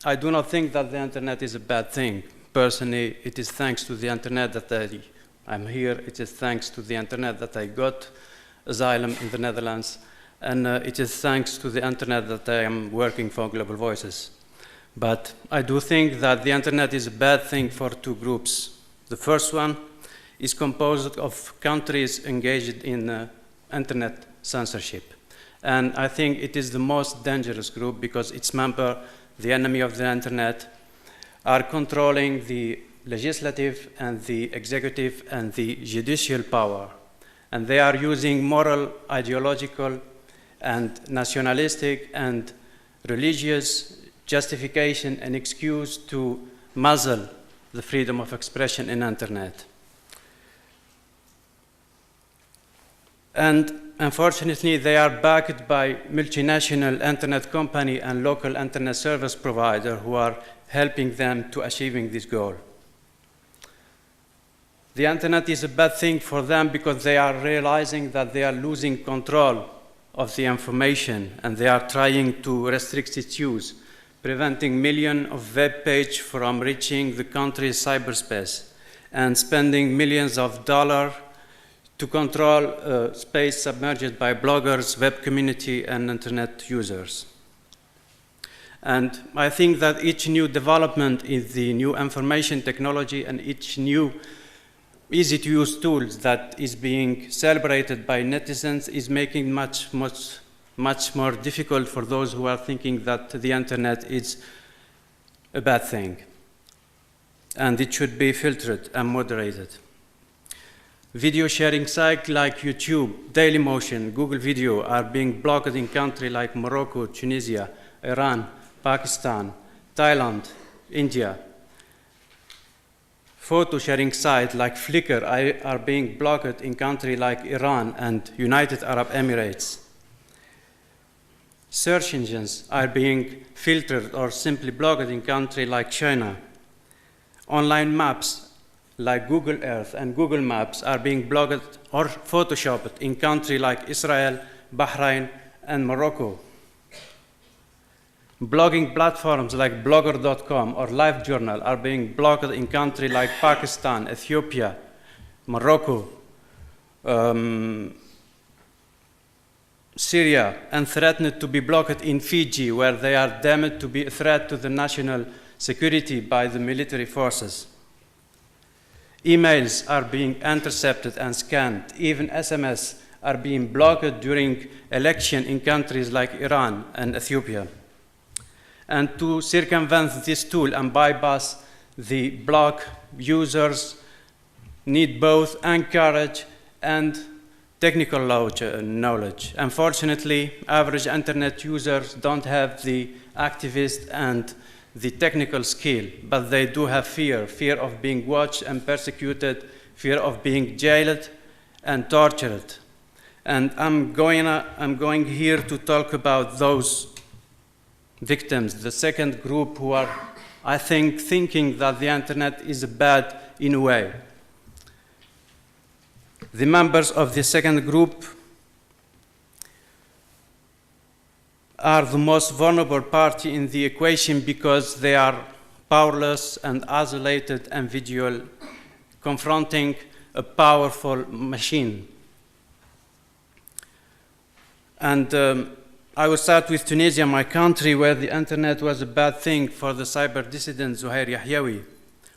I do not think that the internet is a bad thing. Personally, it is thanks to the internet that I'm here. It is thanks to the internet that I got asylum in the Netherlands. And it is thanks to the internet that I am working for Global Voices. But I do think that the internet is a bad thing for two groups. The first one is composed of countries engaged in internet censorship. And I think it is the most dangerous group because its members, the enemy of the internet, are controlling the legislative and the executive and the judicial power. And they are using moral, ideological, and nationalistic and religious justification and excuse to muzzle the freedom of expression in internet. And unfortunately, they are backed by multinational internet company and local internet service provider who are helping them to achieving this goal. The internet is a bad thing for them because they are realizing that they are losing control of the information and they are trying to restrict its use, preventing millions of web pages from reaching the country's cyberspace and spending millions of dollars to control space submerged by bloggers, web community, and internet users. And I think that each new development in the new information technology and each new easy-to-use tools that is being celebrated by netizens is making much more difficult for those who are thinking that the internet is a bad thing. And it should be filtered and moderated. Video sharing sites like YouTube, Dailymotion, Google Video are being blocked in countries like Morocco, Tunisia, Iran, Pakistan, Thailand, India. Photo sharing sites like Flickr are being blocked in countries like Iran and United Arab Emirates. Search engines are being filtered or simply blocked in countries like China. Online maps like Google Earth and Google Maps are being blocked or photoshopped in countries like Israel, Bahrain, and Morocco. Blogging platforms like blogger.com or LiveJournal are being blocked in countries like Pakistan, Ethiopia, Morocco, Syria, and threatened to be blocked in Fiji, where they are deemed to be a threat to the national security by the military forces. Emails are being intercepted and scanned. Even SMS are being blocked during election in countries like Iran and Ethiopia. And to circumvent this tool and bypass the block, users need both courage and technical knowledge. Unfortunately, average internet users don't have the activist and the technical skill, but they do have fear of being watched and persecuted, fear of being jailed and tortured. And I'm going here to talk about those victims, the second group who are, I think, thinking that the internet is bad in a way. The members of the second group are the most vulnerable party in the equation because they are powerless and isolated individual confronting a powerful machine. And I will start with Tunisia, my country, where the internet was a bad thing for the cyber dissident Zuhair Yahyawi,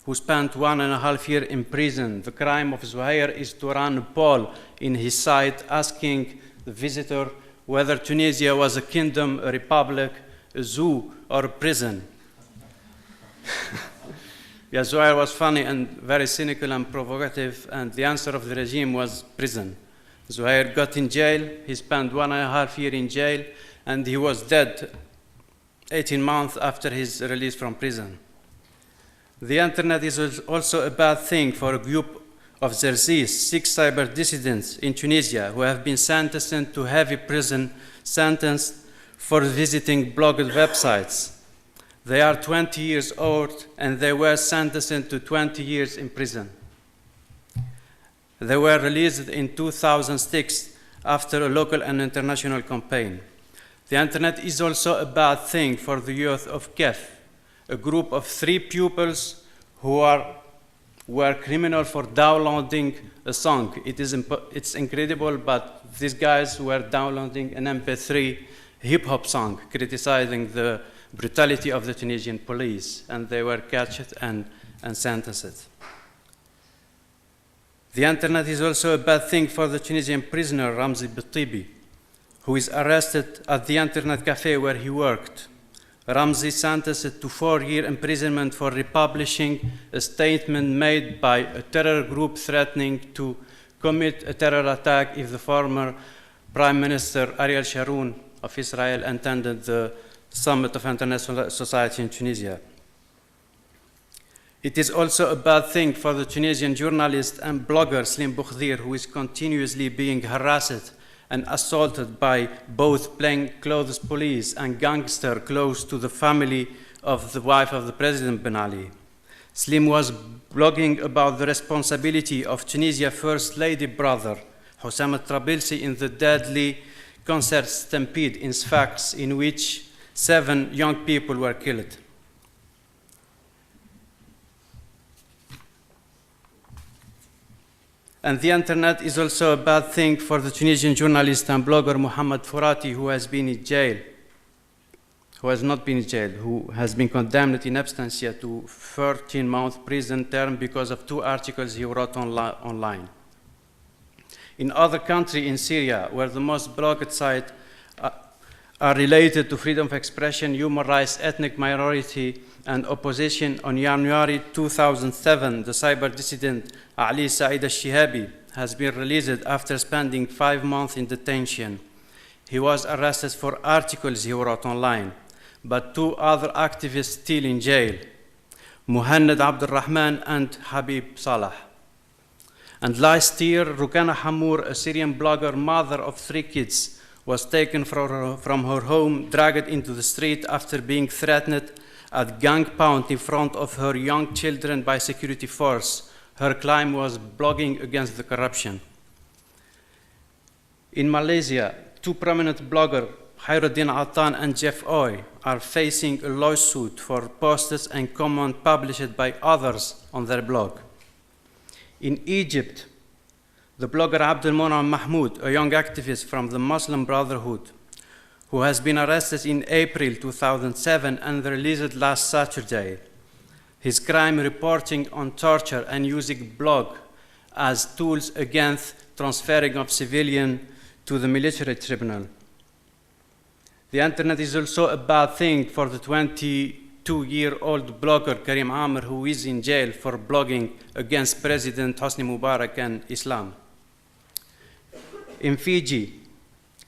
who spent 1.5 years in prison. The crime of Zuhair is to run a poll in his site asking the visitor whether Tunisia was a kingdom, a republic, a zoo, or a prison. Yeah, Zuhair was funny and very cynical and provocative, and the answer of the regime was prison. Zuhair got in jail, he spent 1.5 years in jail, and he was dead 18 months after his release from prison. The internet is also a bad thing for a group of Zerzis, 6 cyber dissidents in Tunisia who have been sentenced to heavy prison sentence for visiting blogged websites. They are 20 years old and they were sentenced to 20 years in prison. They were released in 2006 after a local and international campaign. The internet is also a bad thing for the youth of Kef, a group of 3 pupils who were criminal for downloading a song. It's incredible, but these guys were downloading an MP3 hip-hop song criticizing the brutality of the Tunisian police, and they were catched and sentenced. The internet is also a bad thing for the Tunisian prisoner Ramzi Bittibi, who is arrested at the internet cafe where he worked. Ramzi sentenced to 4-year imprisonment for republishing a statement made by a terror group threatening to commit a terror attack if the former Prime Minister Ariel Sharon of Israel attended the Summit of International Society in Tunisia. It is also a bad thing for the Tunisian journalist and blogger Slim Boukhdir, who is continuously being harassed and assaulted by both plainclothes police and gangsters close to the family of the wife of the President Ben Ali. Slim was blogging about the responsibility of Tunisia's First Lady brother, Hossam Trabilsi, in the deadly concert stampede in Sfax, in which 7 young people were killed. And the internet is also a bad thing for the Tunisian journalist and blogger Mohamed Fourati, who has been in jail, who has not been in jail, who has been condemned in absentia to 13-month prison term because of 2 articles he wrote online. In other countries in Syria, where the most blogged sites are related to freedom of expression, human rights, ethnic minority, and opposition, on January 2007, the cyber dissident Ali Said al-Shihabi has been released after spending 5 months in detention. He was arrested for articles he wrote online, but 2 other activists still in jail, Muhannad Abdulrahman and Habib Salah. And last year, Rukana Hamour, a Syrian blogger, mother of 3 kids, was taken from her home, dragged into the street after being threatened at gunpoint in front of her young children by security force. Her claim was blogging against the corruption. In Malaysia, 2 prominent bloggers, Khairuddin Attan and Jeff Oy, are facing a lawsuit for posts and comments published by others on their blog. In Egypt, the blogger Abdel Monam Mahmoud, a young activist from the Muslim Brotherhood, who has been arrested in April 2007 and released last Saturday. His crime reporting on torture and using blog as tools against transferring of civilians to the military tribunal. The internet is also a bad thing for the 22-year-old blogger Karim Amr, who is in jail for blogging against President Hosni Mubarak and Islam. In Fiji,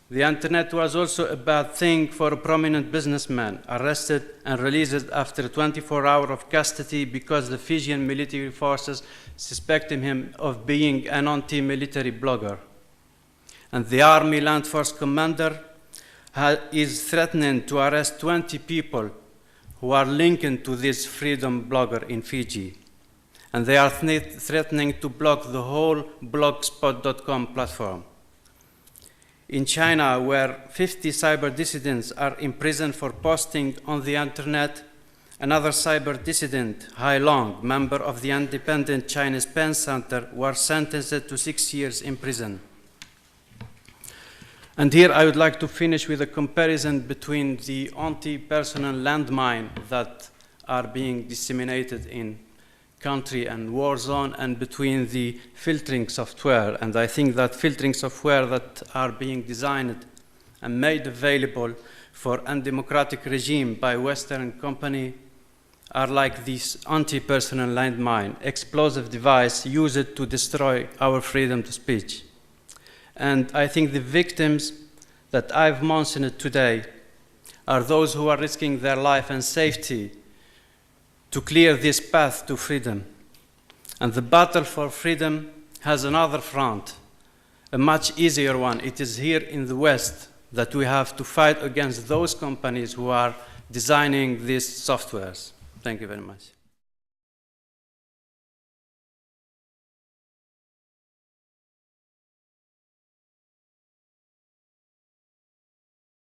the internet was also a bad thing for a prominent businessman arrested and released after 24 hours of custody because the Fijian military forces suspected him of being an anti-military blogger. And the Army Land Force commander is threatening to arrest 20 people who are linked to this freedom blogger in Fiji. And they are threatening to block the whole blogspot.com platform. In China, where 50 cyber dissidents are imprisoned for posting on the internet, another cyber dissident, Hai Long, member of the independent Chinese Pen Center, was sentenced to 6 years in prison. And here I would like to finish with a comparison between the anti-personal landmine that are being disseminated in country and war zone and between the filtering software. And I think that filtering software that are being designed and made available for undemocratic regime by Western company are like this anti-personal landmine, explosive device used to destroy our freedom to speech. And I think the victims that I've mentioned today are those who are risking their life and safety to clear this path to freedom. And the battle for freedom has another front, a much easier one. It is here in the West that we have to fight against those companies who are designing these softwares. Thank you very much.